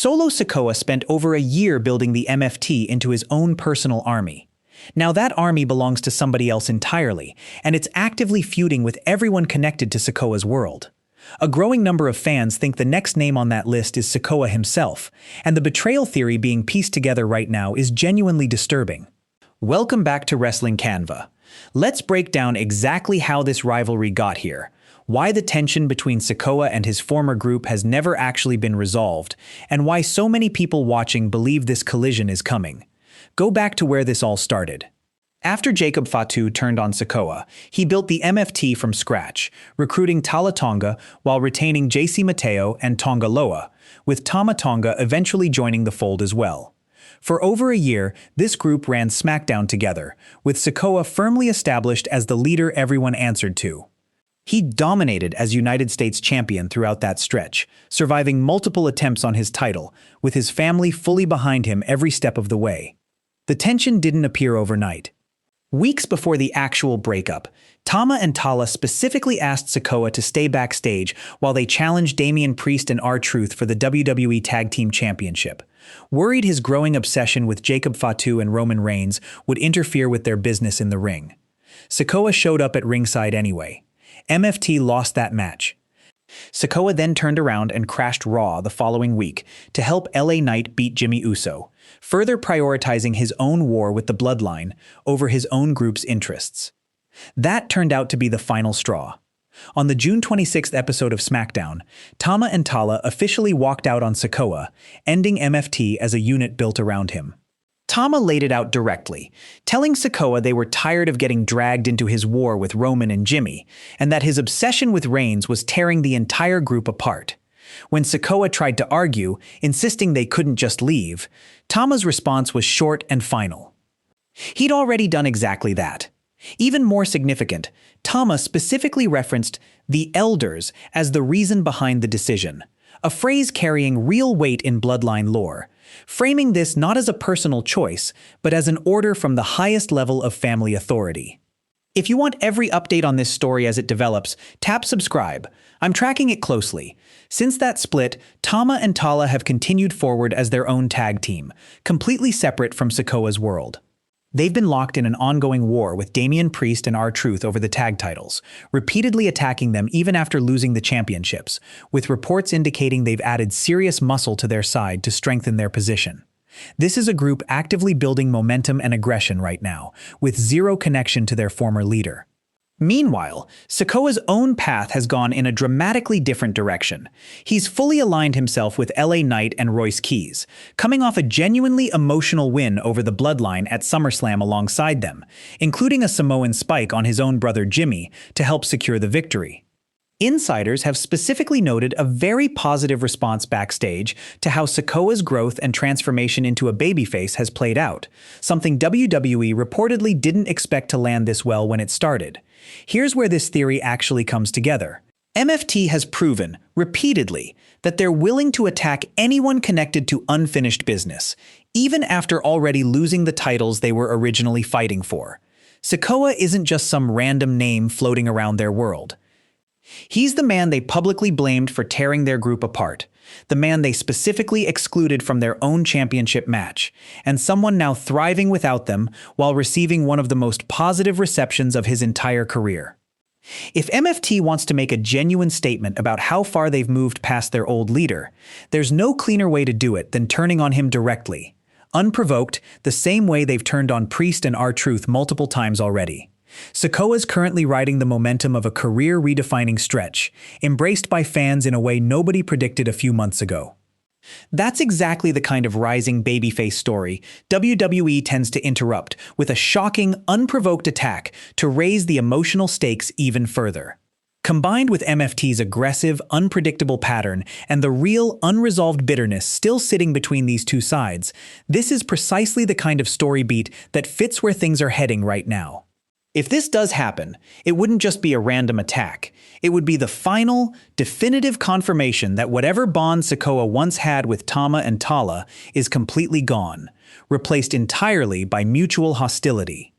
Solo Sikoa spent over a year building the MFT into his own personal army. Now that army belongs to somebody else entirely, and it's actively feuding with everyone connected to Sikoa's world. A growing number of fans think the next name on that list is Sikoa himself, and the betrayal theory being pieced together right now is genuinely disturbing. Welcome back to Wrestling Canva. Let's break down exactly how this rivalry got here, why the tension between Sikoa and his former group has never actually been resolved, and why so many people watching believe this collision is coming. Go back to where this all started. After Jacob Fatu turned on Sikoa, he built the MFT from scratch, recruiting Talla Tonga while retaining JC Mateo and Tonga Loa, with Tama Tonga eventually joining the fold as well. For over a year, this group ran SmackDown together, with Sikoa firmly established as the leader everyone answered to. He dominated as United States champion throughout that stretch, surviving multiple attempts on his title, with his family fully behind him every step of the way. The tension didn't appear overnight. Weeks before the actual breakup, Tama and Talla specifically asked Sikoa to stay backstage while they challenged Damian Priest and R-Truth for the WWE Tag Team Championship, worried his growing obsession with Jacob Fatu and Roman Reigns would interfere with their business in the ring. Sikoa showed up at ringside anyway. MFT lost that match. Sikoa then turned around and crashed Raw the following week to help LA Knight beat Jimmy Uso, further prioritizing his own war with the Bloodline over his own group's interests. That turned out to be the final straw. On the June 26th episode of SmackDown, Tama and Talla officially walked out on Sikoa, ending MFT as a unit built around him. Tama laid it out directly, telling Sikoa they were tired of getting dragged into his war with Roman and Jimmy, and that his obsession with Reigns was tearing the entire group apart. When Sikoa tried to argue, insisting they couldn't just leave, Tama's response was short and final. He'd already done exactly that. Even more significant, Tama specifically referenced the elders as the reason behind the decision, a phrase carrying real weight in Bloodline lore, framing this not as a personal choice, but as an order from the highest level of family authority. If you want every update on this story as it develops, tap subscribe. I'm tracking it closely. Since that split, Tama and Talla have continued forward as their own tag team, completely separate from Sikoa's world. They've been locked in an ongoing war with Damian Priest and R-Truth over the tag titles, repeatedly attacking them even after losing the championships, with reports indicating they've added serious muscle to their side to strengthen their position. This is a group actively building momentum and aggression right now, with zero connection to their former leader. Meanwhile, Sikoa's own path has gone in a dramatically different direction. He's fully aligned himself with LA Knight and Royce Keys, coming off a genuinely emotional win over the Bloodline at SummerSlam alongside them, including a Samoan spike on his own brother Jimmy to help secure the victory. Insiders have specifically noted a very positive response backstage to how Sikoa's growth and transformation into a babyface has played out, something WWE reportedly didn't expect to land this well when it started. Here's where this theory actually comes together. MFT has proven, repeatedly, that they're willing to attack anyone connected to unfinished business, even after already losing the titles they were originally fighting for. Sikoa isn't just some random name floating around their world. He's the man they publicly blamed for tearing their group apart, the man they specifically excluded from their own championship match, and someone now thriving without them while receiving one of the most positive receptions of his entire career. If MFT wants to make a genuine statement about how far they've moved past their old leader, there's no cleaner way to do it than turning on him directly, unprovoked, the same way they've turned on Priest and R-Truth multiple times already. Sikoa's currently riding the momentum of a career-redefining stretch, embraced by fans in a way nobody predicted a few months ago. That's exactly the kind of rising babyface story WWE tends to interrupt with a shocking, unprovoked attack to raise the emotional stakes even further. Combined with MFT's aggressive, unpredictable pattern and the real, unresolved bitterness still sitting between these two sides, this is precisely the kind of story beat that fits where things are heading right now. If this does happen, it wouldn't just be a random attack. It would be the final, definitive confirmation that whatever bond Sikoa once had with Tama and Talla is completely gone, replaced entirely by mutual hostility.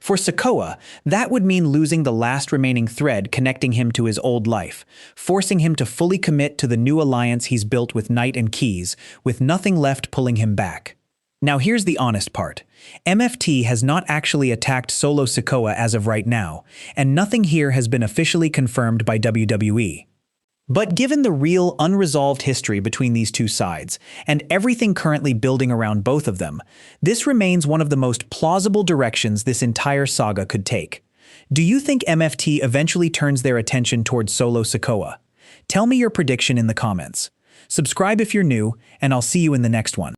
For Sikoa, that would mean losing the last remaining thread connecting him to his old life, forcing him to fully commit to the new alliance he's built with Knight and Keys, with nothing left pulling him back. Now here's the honest part. MFT has not actually attacked Solo Sikoa as of right now, and nothing here has been officially confirmed by WWE. But given the real unresolved history between these two sides, and everything currently building around both of them, this remains one of the most plausible directions this entire saga could take. Do you think MFT eventually turns their attention towards Solo Sikoa? Tell me your prediction in the comments. Subscribe if you're new, and I'll see you in the next one.